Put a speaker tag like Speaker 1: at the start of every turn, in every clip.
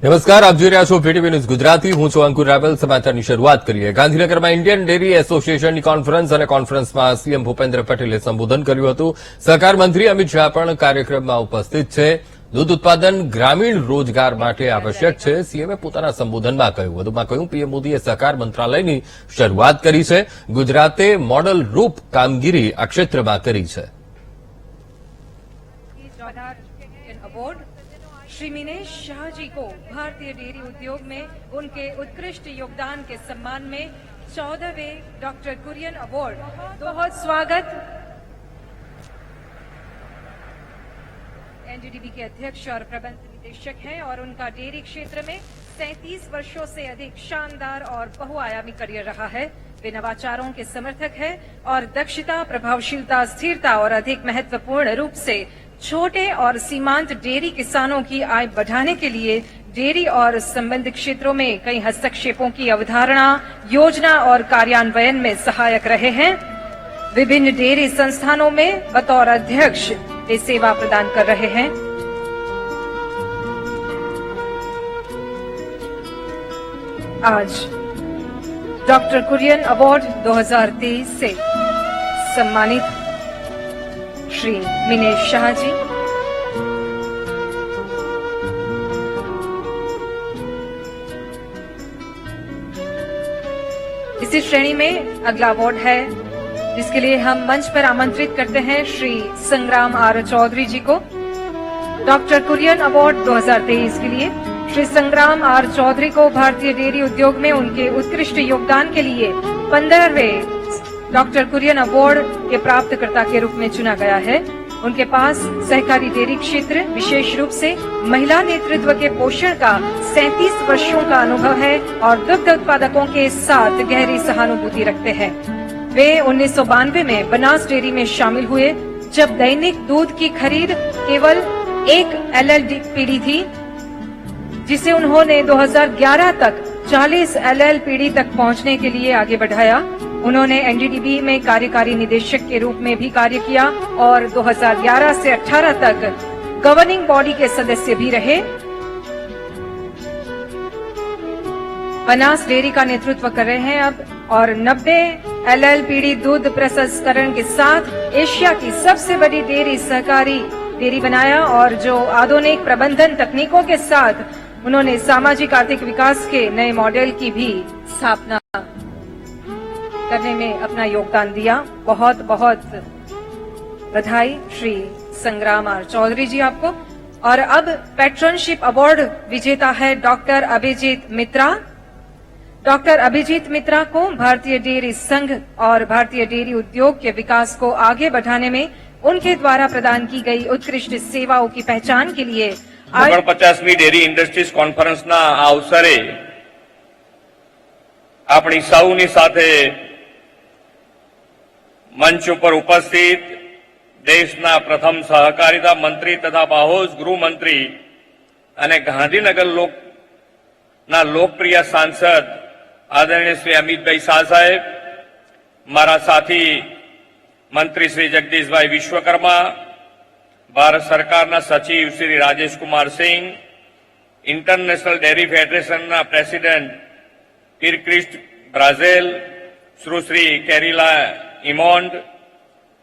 Speaker 1: નમસ્કાર, આપ જોઈ રહ્યા છો VTV ન્યૂઝ ગુજરાતી. હું છું અંકુર રાવલ. સમાચારની શરૂઆત કરીએ. ગાંધીનગરમાં ઇન્ડિયન ડેરી એસોસિએશનની કોન્ફરન્સ અને કોન્ફરન્સમાં સીએમ ભૂપેન્દ્ર પટેલે સંબોધન કર્યું હતું. સહકાર મંત્રી અમિત શાહ પણ કાર્યક્રમમાં ઉપસ્થિત છે. દૂધ ઉત્પાદન ગ્રામીણ રોજગાર માટે આવશ્યક છે, સીએમએ પોતાના સંબોધનમાં કહ્યું. વધુમાં કહ્યું, પીએમ મોદીએ સહકાર મંત્રાલયની શરૂઆત કરી છે. ગુજરાતે મોડલ રૂપ કામગીરી આ ક્ષેત્રમાં કરી છે.
Speaker 2: श्री मिनेश शाह जी को भारतीय डेयरी उद्योग में उनके उत्कृष्ट योगदान के सम्मान में 14वें डॉक्टर कुरियन अवार्ड बहुत स्वागत। एनडीडीबी के अध्यक्ष और प्रबंध निदेशक हैं और उनका डेयरी क्षेत्र में 37 वर्षों से अधिक शानदार और बहुआयामी करियर रहा है। वे नवाचारों के समर्थक हैं और दक्षता, प्रभावशीलता, स्थिरता और अधिक महत्वपूर्ण रूप से छोटे और सीमांत डेयरी किसानों की आय बढ़ाने के लिए डेयरी और संबंधित क्षेत्रों में कई हस्तक्षेपों की अवधारणा, योजना और कार्यान्वयन में सहायक रहे हैं। विभिन्न डेयरी संस्थानों में बतौर अध्यक्ष वे सेवा प्रदान कर रहे हैं। आज डॉक्टर कुरियन अवार्ड 2023 से सम्मानित श्री मिनेश शाह जी, इसी श्रेणी में अगला अवार्ड है जिसके लिए हम मंच पर आमंत्रित करते हैं श्री संग्राम आर चौधरी जी को। डॉक्टर कुरियन अवार्ड 2023 के लिए श्री संग्राम आर चौधरी को भारतीय डेयरी उद्योग में उनके उत्कृष्ट योगदान के लिए 15वें डॉक्टर कुरियन अवार्ड के प्राप्तकर्ता के रूप में चुना गया है। उनके पास सहकारी डेयरी क्षेत्र, विशेष रूप से महिला नेतृत्व के पोषण का 37 वर्षों का अनुभव है और दुग्ध उत्पादकों के साथ गहरी सहानुभूति रखते हैं। वे 1992 में बनास डेयरी में शामिल हुए, जब दैनिक दूध की खरीद केवल 1 LL पीढ़ी थी, जिसे उन्होंने 2011 तक 40 LL पीढ़ी तक पहुंचने के लिए आगे बढ़ाया। उन्होंने एनडीडीबी में कार्यकारी निदेशक के रूप में भी कार्य किया और 2011 से 18 तक गवर्निंग बॉडी के सदस्य भी रहे। बनास डेयरी का नेतृत्व कर रहे हैं अब और 90 LL पीढ़ी दूध प्रसंस्करण के साथ एशिया की सबसे बड़ी डेयरी सहकारी डेयरी बनाया और जो आधुनिक प्रबंधन तकनीकों के साथ उन्होंने सामाजिक आर्थिक विकास के नए मॉडल की भी स्थापना करने में अपना योगदान दिया। बहुत बहुत बधाई श्री संग्राम आर चौधरी जी आपको। और अब पैट्रनशिप अवार्ड विजेता है डॉक्टर अभिजीत मित्रा। डॉक्टर अभिजीत मित्रा को भारतीय डेयरी संघ और भारतीय डेयरी उद्योग के विकास को आगे बढ़ाने में उनके द्वारा प्रदान की गई उत्कृष्ट सेवाओं की पहचान के लिए
Speaker 3: 49મી ડેરી ઇન્ડસ્ટ્રીઝ કોન્ફરન્સના અવસરે આપણી સૌની સાથે મંચ ઉપર ઉપસ્થિત દેશના પ્રથમ સહકારિતા મંત્રી તથા બાહોશ ગૃહમંત્રી અને ગાંધીનગરના લોકપ્રિય સાંસદ આદરણીય શ્રી અમિતભાઈ શાહ સાહેબ, મારા સાથી મંત્રી શ્રી જગદીશભાઈ વિશ્વકર્મા, भारत सरकारना सचिव Shri Rajesh Kumar Singh, international dairy federation president किरक्रिस्ट Brazzale, Sushri Caroline Emond,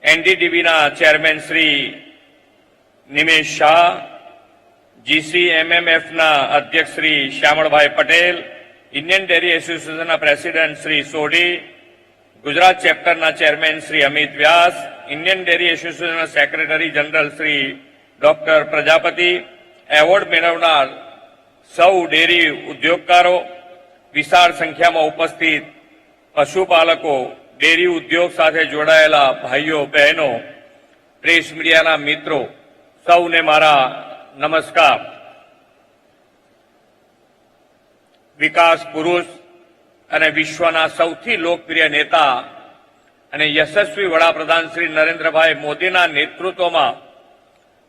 Speaker 3: NDDB chairman Shri Nimesh Shah, GCMMF अध्यक्ष Shri Shamalbhai Patel, Indian dairy association president Shri Sodhi, Gujarat chapter chairman Shri Amit Vyas, Indian dairy association secretary general Shri doctor Prajapati, award मेळवनार सौ डेयरी उद्योगकारों, विशाल संख्या में उपस्थित पशुपालकों, डेयरी उद्योग साथे जोड़ायेला भाईओ बहनों, प्रेस मीडिया मित्रों, सौने मारा नमस्कार। विकास पुरुष અને વિશ્વના સૌથી લોકપ્રિય નેતા અને યશસ્વી વડાપ્રધાન શ્રી નરેન્દ્રભાઈ મોદીના નેતૃત્વમાં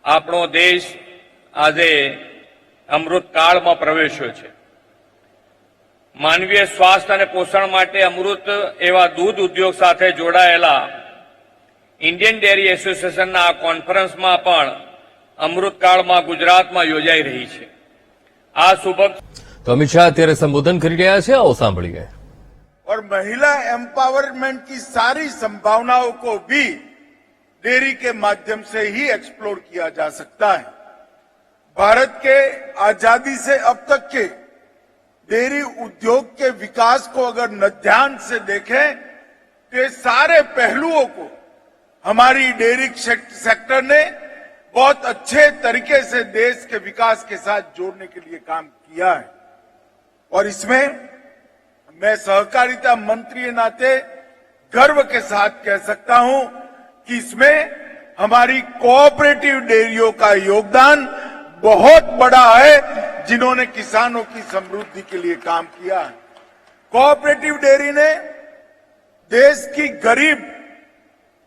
Speaker 3: આપણો દેશ આજે અમૃતકાળમાં પ્રવેશ્યો છે। માનવીય સ્વાસ્થ્ય અને પોષણ માટે અમૃત એવા દૂધ ઉદ્યોગ સાથે જોડાયેલા इंडियन डेयरी एसोसिएशन आ कॉन्फरन्स में पण अमृतकाल में गुजरात में योजाई रही है। આ સુભગ
Speaker 1: તો અમિત શાહ અત્યારે સંબોધન કરી રહ્યા છે, આવો સાંભળીએ.
Speaker 4: और महिला एम्पावरमेंट की सारी संभावनाओं को भी डेयरी के माध्यम से ही एक्सप्लोर किया जा सकता है. भारत के आजादी से अब तक के डेयरी उद्योग के विकास को अगर न ध्यान से देखें तो ये सारे पहलुओं को हमारी डेयरी सेक्टर ने बहुत अच्छे तरीके से देश के विकास के साथ जोड़ने के लिए काम किया है. और इसमें मैं सहकारिता मंत्री के नाते गर्व के साथ कह सकता हूं कि इसमें हमारी कोऑपरेटिव डेयरियों का योगदान बहुत बड़ा है, जिन्होंने किसानों की समृद्धि के लिए काम किया है. कोऑपरेटिव डेयरी ने देश की गरीब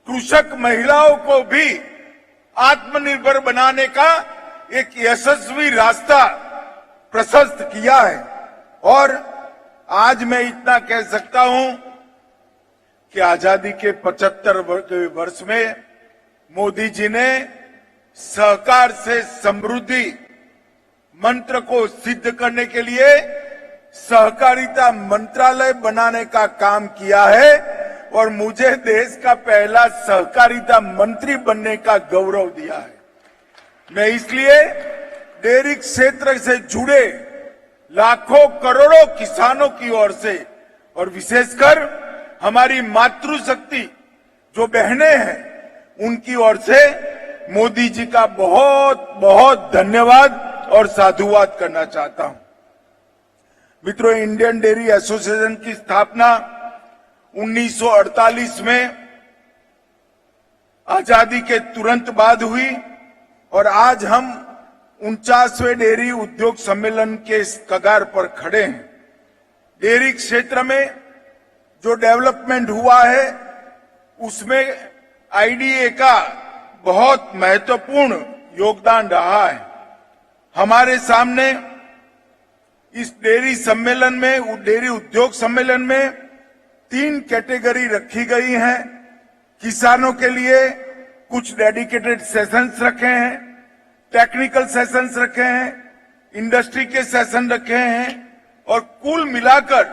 Speaker 4: कृषक महिलाओं को भी आत्मनिर्भर बनाने का एक यशस्वी रास्ता प्रशस्त किया है. और आज मैं इतना कह सकता हूं कि आजादी के 75 वर्ष में मोदी जी ने सहकार से समृद्धि मंत्र को सिद्ध करने के लिए सहकारिता मंत्रालय बनाने का काम किया है और मुझे देश का पहला सहकारिता मंत्री बनने का गौरव दिया है. मैं इसलिए डेयरी क्षेत्र से जुड़े लाखों करोड़ों किसानों की ओर से और विशेषकर हमारी मातृशक्ति जो बहनें हैं उनकी ओर से मोदी जी का बहुत बहुत धन्यवाद और साधुवाद करना चाहता हूं. मित्रों, इंडियन डेयरी एसोसिएशन की स्थापना 1948 में आजादी के तुरंत बाद हुई और आज हम 49वें डेयरी उद्योग सम्मेलन के इस कगार पर खड़े हैं. डेयरी क्षेत्र में जो डेवलपमेंट हुआ है उसमें आईडीए का बहुत महत्वपूर्ण योगदान रहा है. हमारे सामने इस डेयरी सम्मेलन में, डेयरी उद्योग सम्मेलन में 3 कैटेगरी रखी गई हैं. किसानों के लिए कुछ डेडिकेटेड सेशंस रखे हैं, टेक्निकल सेशंस रखे हैं, इंडस्ट्री के सेशन रखे हैं और कुल मिलाकर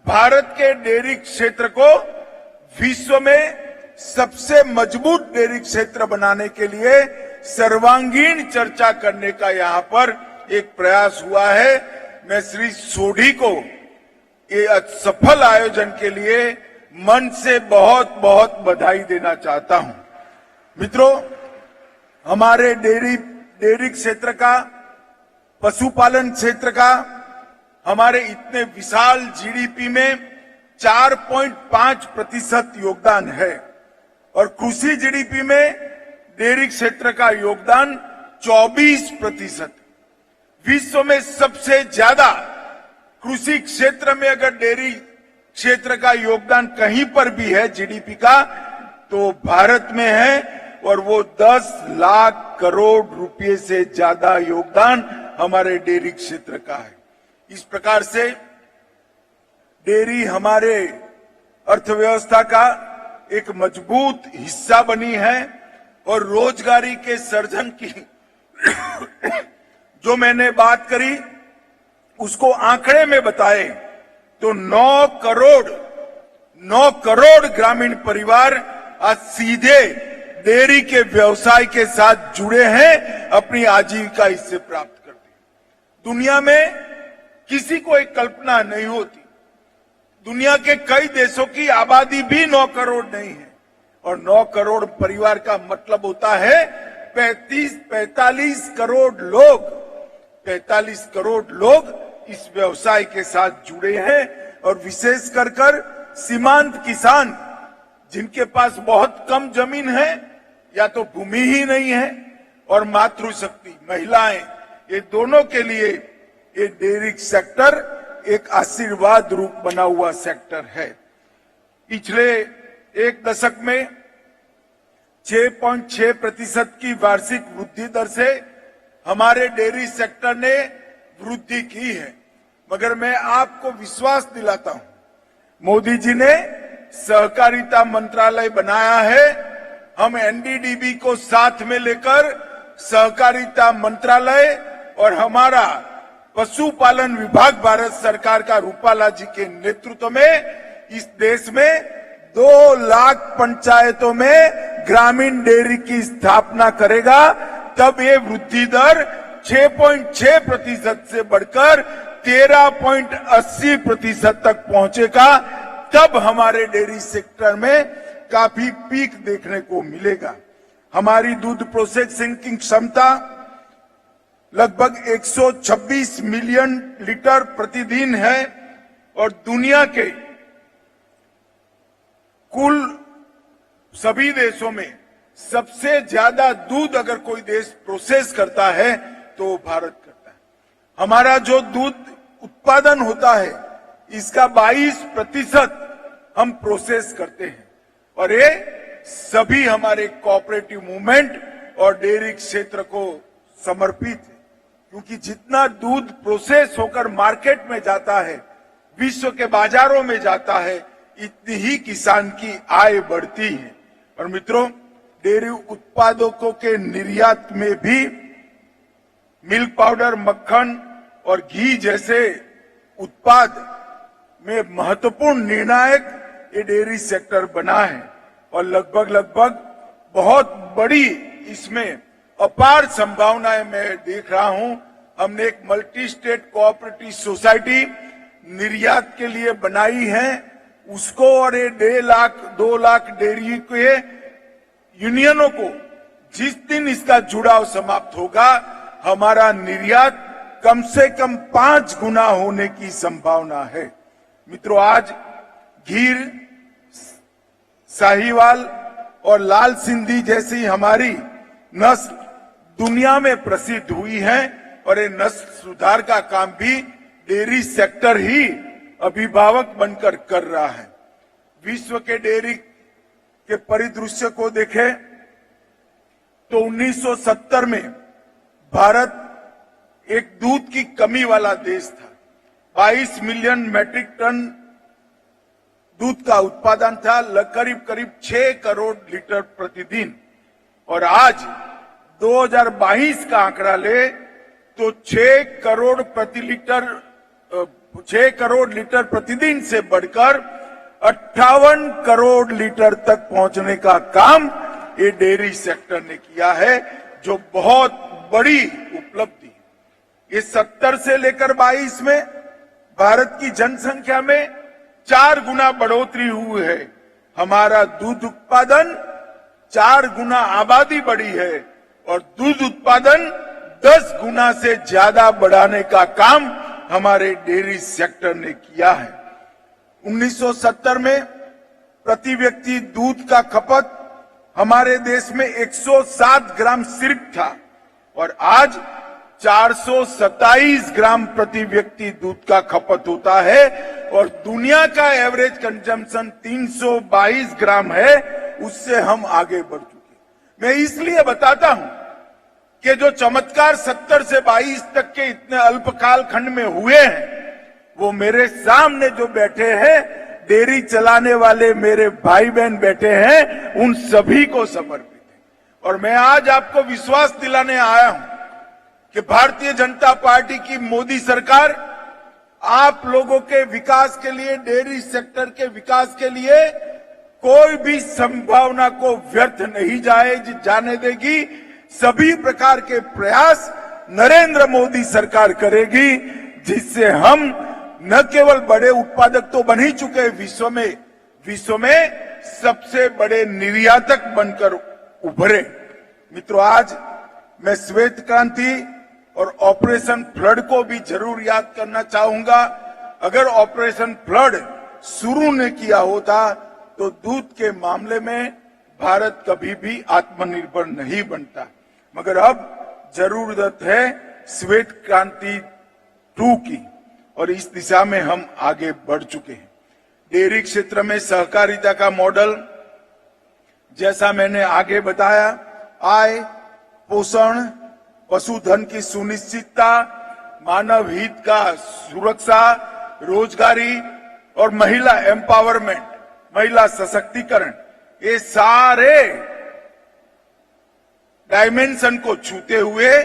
Speaker 4: भारत के डेयरी क्षेत्र को विश्व में सबसे मजबूत डेयरी क्षेत्र बनाने के लिए सर्वांगीण चर्चा करने का यहां पर एक प्रयास हुआ है. मैं श्री सोढ़ी को ये सफल आयोजन के लिए मन से बहुत बहुत बधाई देना चाहता हूं. मित्रों, हमारे डेयरी क्षेत्र का, पशुपालन क्षेत्र का हमारे इतने विशाल जीडीपी में 4.5% योगदान है और कृषि जीडीपी में डेयरी क्षेत्र का योगदान 24%. विश्व में सबसे ज्यादा कृषि क्षेत्र में अगर डेयरी क्षेत्र का योगदान कहीं पर भी है जीडीपी का तो भारत में है और वो 10 लाख करोड़ रुपए से ज्यादा योगदान हमारे डेयरी क्षेत्र का है. इस प्रकार से डेयरी हमारे अर्थव्यवस्था का एक मजबूत हिस्सा बनी है और रोजगारी के सृजन की जो मैंने बात करी उसको आंकड़े में बताए तो 9 करोड़ ग्रामीण परिवार आज सीधे डेयरी के व्यवसाय के साथ जुड़े हैं, अपनी आजीविका इससे प्राप्त करते हैं. दुनिया में किसी को एक कल्पना नहीं होती. दुनिया के कई देशों की आबादी भी 9 करोड़ नहीं है और 9 करोड़ परिवार का मतलब होता है 45 करोड़ लोग. 45 करोड़ लोग इस व्यवसाय के साथ जुड़े हैं और विशेष कर सीमांत किसान जिनके पास बहुत कम जमीन है या तो भूमि ही नहीं है और मातृशक्ति महिलाएं, ये दोनों के लिए ये डेयरी सेक्टर एक आशीर्वाद रूप बना हुआ सेक्टर है. पिछले एक दशक में 6.6% की वार्षिक वृद्धि दर से हमारे डेयरी सेक्टर ने वृद्धि की है. मगर मैं आपको विश्वास दिलाता हूं, मोदी जी ने सहकारिता मंत्रालय बनाया है. हम एनडीडीबी को साथ में लेकर सहकारिता मंत्रालय और हमारा पशुपालन विभाग भारत सरकार का रूपाला जी के नेतृत्व में इस देश में 2 लाख पंचायतों में ग्रामीण डेयरी की स्थापना करेगा, तब ये वृद्धि दर 6.6% से बढ़कर 13.80% तक पहुंचेगा। तब हमारे डेयरी सेक्टर में काफी पीक देखने को मिलेगा। हमारी दूध प्रोसेसिंग की क्षमता लगभग 126 मिलियन लीटर प्रतिदिन है और दुनिया के कुल सभी देशों में सबसे ज्यादा दूध अगर कोई देश प्रोसेस करता है तो भारत करता है। हमारा जो दूध उत्पादन होता है इसका 22% हम प्रोसेस करते हैं और ये सभी हमारे कोऑपरेटिव मूवमेंट और डेयरी क्षेत्र को समर्पित है, क्योंकि जितना दूध प्रोसेस होकर मार्केट में जाता है, विश्व के बाजारों में जाता है, इतनी ही किसान की आय बढ़ती है। और मित्रों, डेयरी उत्पादकों के निर्यात में भी मिल्क पाउडर, मक्खन और घी जैसे उत्पाद में महत्वपूर्ण निर्णायक ये डेयरी सेक्टर बना है और लगभग बहुत बड़ी इसमें अपार संभावनाएं मैं देख रहा हूं। हमने एक मल्टी स्टेट कोऑपरेटिव सोसाइटी निर्यात के लिए बनाई है, उसको और ये 2 लाख डेयरी के यूनियनों को जिस दिन इसका जुड़ाव समाप्त होगा, हमारा निर्यात कम से कम 5 गुना होने की संभावना है। मित्रों, आज गीर, साहिवाल और लाल सिंधी जैसी हमारी नस्ल दुनिया में प्रसिद्ध हुई है और ये नस्ल सुधार का काम भी डेयरी सेक्टर ही अभिभावक बनकर कर रहा है। विश्व के डेयरी के परिदृश्य को देखें तो 1970 में भारत एक दूध की कमी वाला देश था। 22 मिलियन मैट्रिक टन दूध का उत्पादन था, करीब 6 करोड़ लीटर प्रतिदिन। और आज 2022 का आंकड़ा ले तो 6 करोड़ लीटर प्रतिदिन से बढ़कर 58 करोड़ लीटर तक पहुंचने का काम ये डेयरी सेक्टर ने किया है, जो बहुत बड़ी उपलब्धि है। ये 70 से लेकर 22 में भारत की जनसंख्या में 4 गुना बढ़ोतरी हुई है। हमारा दूध उत्पादन 4 गुना आबादी बढ़ी है और दूध उत्पादन 10 गुना से ज्यादा बढ़ाने का काम हमारे डेयरी सेक्टर ने किया है। 1970 में प्रति व्यक्ति दूध का खपत हमारे देश में 107 ग्राम सिर्फ था और आज 427 ग्राम प्रति व्यक्ति दूध का खपत होता है और दुनिया का एवरेज कंजम्पशन 322 ग्राम है, उससे हम आगे बढ़ चुके। मैं इसलिए बताता हूं कि जो चमत्कार 70 से 22 तक के इतने अल्पकाल खंड में हुए हैं, वो मेरे सामने जो बैठे हैं डेयरी चलाने वाले मेरे भाई बहन बैठे हैं, उन सभी को समर्पित है। और मैं आज आपको विश्वास दिलाने आया हूं कि भारतीय जनता पार्टी की मोदी सरकार आप लोगों के विकास के लिए, डेयरी सेक्टर के विकास के लिए कोई भी संभावना को व्यर्थ नहीं जाने देगी। सभी प्रकार के प्रयास नरेंद्र मोदी सरकार करेगी, जिससे हम न केवल बड़े उत्पादक तो बन ही चुके हैं, विश्व में सबसे बड़े निर्यातक बनकर उभरे। मित्रों, आज मैं श्वेत क्रांति और ऑपरेशन फ्लड को भी जरूर याद करना चाहूंगा। अगर ऑपरेशन फ्लड शुरू ने किया होता तो दूध के मामले में भारत कभी भी आत्मनिर्भर नहीं बनता, मगर अब जरूरत है श्वेत क्रांति 2 की और इस दिशा में हम आगे बढ़ चुके हैं। डेयरी क्षेत्र में सहकारिता का मॉडल, जैसा मैंने आगे बताया, आय, पोषण, पशुधन की सुनिश्चितता, मानव हित का सुरक्षा, रोजगारी और महिला एम्पावरमेंट, महिला सशक्तिकरण, ये सारे डायमेंशन को छूते हुए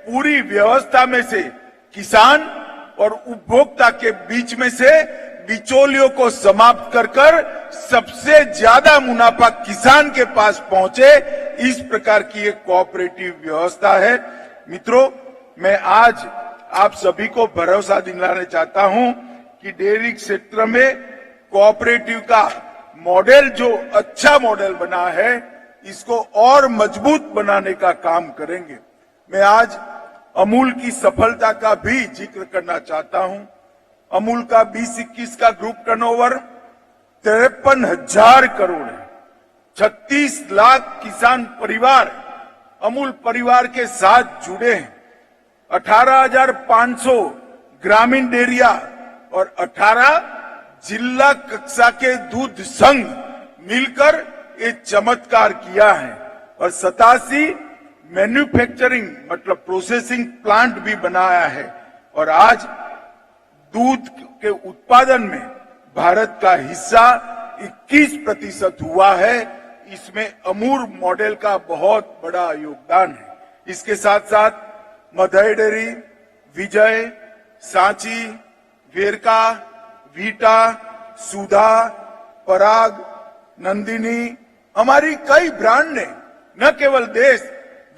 Speaker 4: पूरी व्यवस्था में से किसान और उपभोक्ता के बीच में से बिचौलियों को समाप्त कर सबसे ज्यादा मुनाफा किसान के पास पहुंचे, इस प्रकार की एक कोऑपरेटिव व्यवस्था है। मित्रों, मैं आज आप सभी को भरोसा दिलाना चाहता हूं कि डेयरी क्षेत्र में कोऑपरेटिव का मॉडल जो अच्छा मॉडल बना है, इसको और मजबूत बनाने का काम करेंगे। मैं आज अमूल की सफलता का भी जिक्र करना चाहता हूं। अमूल का 2021 का ग्रुप टर्नओवर 53,000 करोड़ है। 36 लाख किसान परिवार अमूल परिवार के साथ जुड़े हैं। 18,500 ग्रामीण डेयरिया और 18 जिला कक्षा के दूध संघ मिलकर ये चमत्कार किया है और 87 मैन्युफैक्चरिंग मतलब प्रोसेसिंग प्लांट भी बनाया है। और आज दूध के उत्पादन में भारत का हिस्सा 21% हुआ है। इसमें अमूल मॉडल का बहुत बड़ा योगदान है। इसके साथ साथ मदर डेयरी, विजय, सांची, वेरका, वीटा, सुधा, पराग, नंदिनी, हमारी कई ब्रांड ने न केवल देश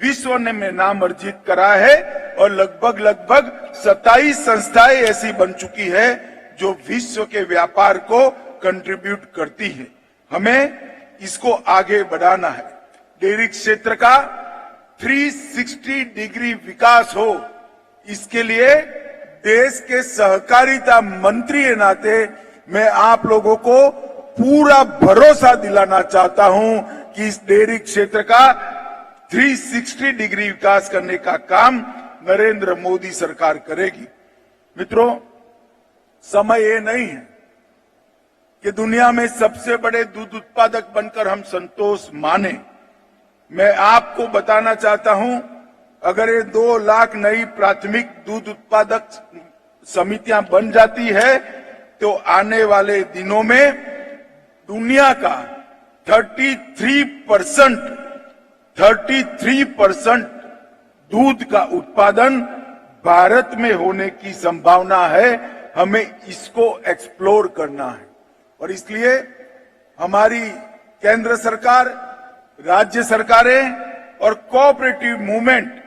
Speaker 4: विश्व में नाम अर्जित करा है और लगभग 27 संस्थाएं ऐसी बन चुकी है जो विश्व के व्यापार को कंट्रीब्यूट करती है। हमें इसको आगे बढ़ाना है। डेयरी क्षेत्र का 360 डिग्री विकास हो, इसके लिए देश के सहकारिता मंत्री के नाते मैं आप लोगों को पूरा भरोसा दिलाना चाहता हूं कि इस डेयरी क्षेत्र का 360 डिग्री विकास करने का काम नरेंद्र मोदी सरकार करेगी। मित्रों, समय ये नहीं है कि दुनिया में सबसे बड़े दूध उत्पादक बनकर हम संतोष माने। मैं आपको बताना चाहता हूं, अगर ये 2 लाख नई प्राथमिक दूध उत्पादक समितियां बन जाती है तो आने वाले दिनों में दुनिया का 33% दूध का उत्पादन भारत में होने की संभावना है। हमें इसको एक्सप्लोर करना है और इसलिए हमारी केंद्र सरकार, राज्य सरकारें और कोऑपरेटिव मूवमेंट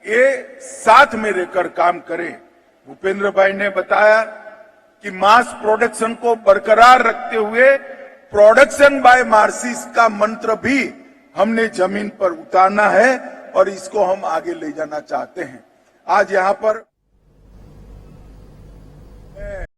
Speaker 4: ये साथ में रहकर काम करें। भूपेंद्र भाई ने बताया कि मास प्रोडक्शन को बरकरार रखते हुए प्रोडक्शन बाय मार्सिस का मंत्र भी हमने जमीन पर उतारना है और इसको हम आगे ले जाना चाहते हैं। आज यहाँ पर